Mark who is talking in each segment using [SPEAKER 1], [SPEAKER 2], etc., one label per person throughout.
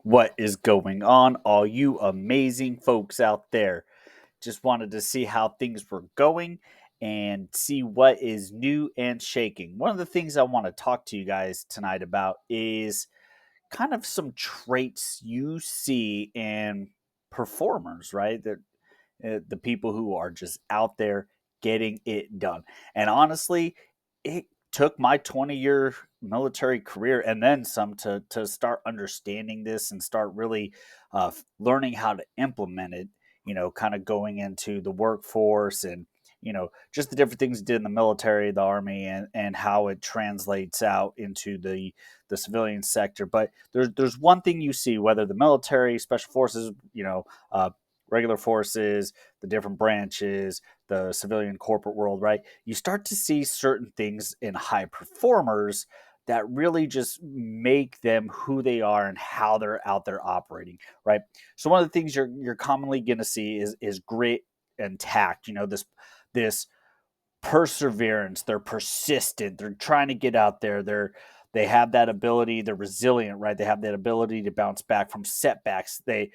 [SPEAKER 1] What is going on, all you amazing folks out there? Just wanted to see how things were going and see what is new and shaking. One of the things I want to talk to you guys tonight about is kind of some traits you see in performers, right? The people who are just out there getting it done. And honestly, it took my 20-year military career and then some to start understanding this and start really learning how to implement it, kind of going into the workforce and just the different things it did in the military, the army, and how it translates out into the civilian sector. But there's one thing you see, whether the military, special forces, regular forces, the different branches, the civilian corporate world, right? You start to see certain things in high performers that really just make them who they are and how they're out there operating, right? So one of the things you're commonly going to see is grit and tact. This perseverance. They're persistent. They're trying to get out there. They have that ability. They're resilient, right? They have that ability to bounce back from setbacks. They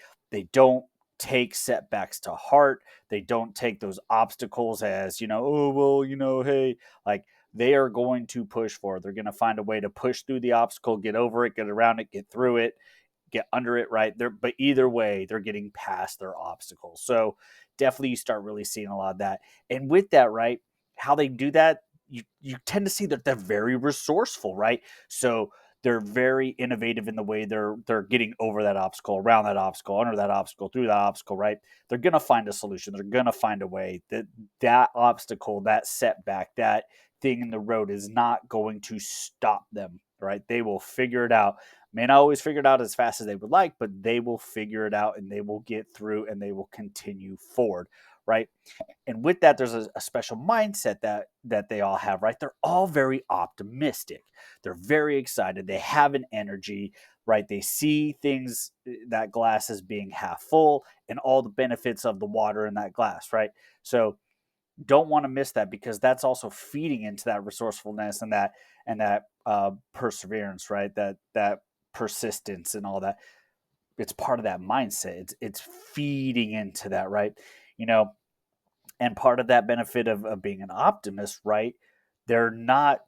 [SPEAKER 1] don't take setbacks to heart. They don't take those obstacles as, oh well, hey, like they are going to push forward. They're going to find a way to push through the obstacle, get over it, get around it, get through it, get under it, right? But either way, they're getting past their obstacles. So definitely you start really seeing a lot of that. And with that, right, how they do that, you tend to see that they're very resourceful, right? So they're very innovative in the way they're getting over that obstacle, around that obstacle, under that obstacle, through that obstacle, right? They're gonna find a solution. They're gonna find a way. That obstacle, that setback, that thing in the road is not going to stop them, right? They will figure it out. May not always figure it out as fast as they would like, but they will figure it out and they will get through and they will continue forward, right? And with that, there's a special mindset that they all have, right? They're all very optimistic. They're very excited. They have an energy, right? They see things, that glass as being half full and all the benefits of the water in that glass, right? So don't want to miss that because that's also feeding into that resourcefulness and that perseverance, right? That persistence and all that. It's part of that mindset. It's feeding into that, right? You know, and part of that benefit of being an optimist, right? They're not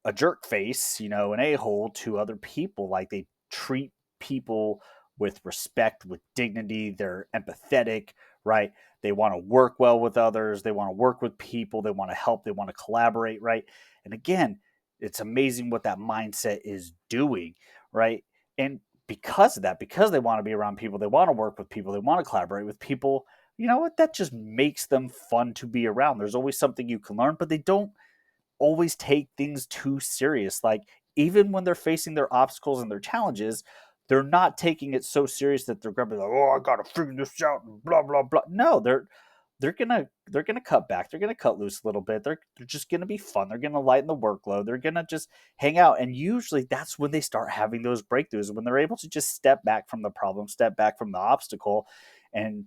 [SPEAKER 1] a jerk face, an a-hole to other people. Like they treat people with respect, with dignity. They're empathetic, right? They want to work well with others. They want to work with people. They want to help. They want to collaborate, right? And again, it's amazing what that mindset is doing, right? And because of that, because they want to be around people, they want to work with people, they want to collaborate with people, you know what? That just makes them fun to be around. There's always something you can learn, but they don't always take things too serious. Like even when they're facing their obstacles and their challenges, they're not taking it so serious that they're gonna be like, "Oh, I gotta figure this out," and blah blah blah. No, they're gonna cut back. They're gonna cut loose a little bit. They're just gonna be fun. They're gonna lighten the workload. They're gonna just hang out. And usually that's when they start having those breakthroughs, when they're able to just step back from the problem, step back from the obstacle, and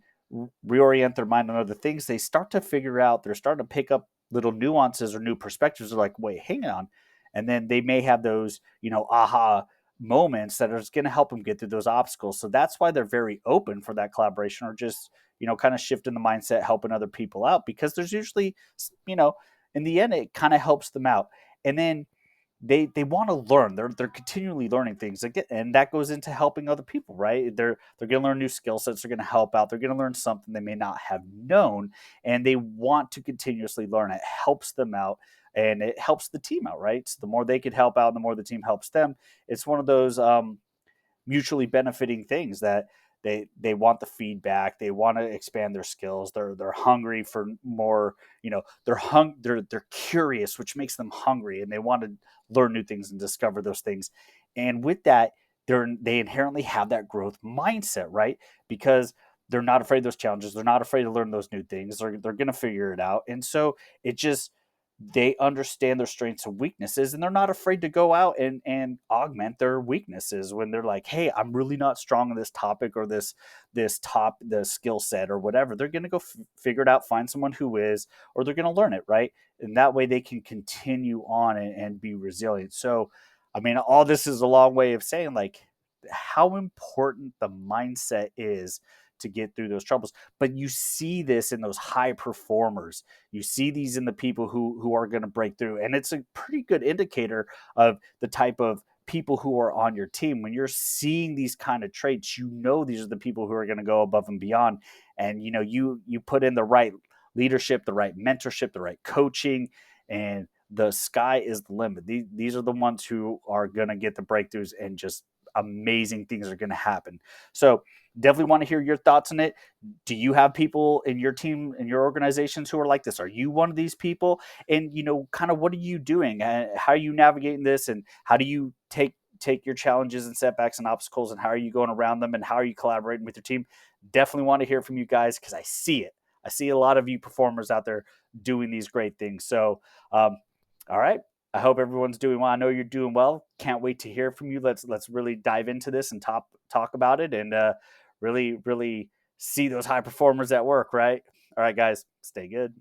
[SPEAKER 1] reorient their mind on other things. They start to figure out. They're starting to pick up little nuances or new perspectives. They're like, wait, hang on. And then they may have those, aha moments that are going to help them get through those obstacles. So that's why they're very open for that collaboration or just, kind of shifting the mindset, helping other people out because there's usually, you know, in the end, it kind of helps them out. And then they want to learn. They're continually learning things, like, and that goes into helping other people, right? They're going to learn new skill sets. They're going to help out. They're going to learn something they may not have known, and they want to continuously learn. It helps them out, and it helps the team out, right? So the more they could help out, the more the team helps them. It's one of those mutually benefiting things that they want the feedback, they want to expand their skills, they're hungry for more, they're curious, which makes them hungry, and they want to learn new things and discover those things. And with that, they inherently have that growth mindset, right? Because they're not afraid of those challenges, they're not afraid to learn those new things, they're going to figure it out. And so it just, they understand their strengths and weaknesses, and they're not afraid to go out and augment their weaknesses when they're like, hey, I'm really not strong on this topic or the skill set or whatever. They're going to go figure it out, find someone who is, or they're going to learn it, right? And that way they can continue on and be resilient. So I mean, all this is a long way of saying, like, how important the mindset is to get through those troubles. But you see this in those high performers. You see these in the people who are going to break through, and it's a pretty good indicator of the type of people who are on your team. When you're seeing these kind of traits, you know these are the people who are going to go above and beyond. And you put in the right leadership, the right mentorship, the right coaching, and the sky is the limit. These are the ones who are going to get the breakthroughs, and just amazing things are going to happen. So definitely want to hear your thoughts on it. Do you have people in your team, in your organizations, who are like this? Are you one of these people? And kind of what are you doing? How are you navigating this? And how do you take your challenges and setbacks and obstacles, and how are you going around them, and how are you collaborating with your team? Definitely want to hear from you guys, because I see it. I see a lot of you performers out there doing these great things. So, all right. I hope everyone's doing well. I know you're doing well. Can't wait to hear from you. Let's really dive into this and talk about it, and really see those high performers at work. Right. All right, guys. Stay good.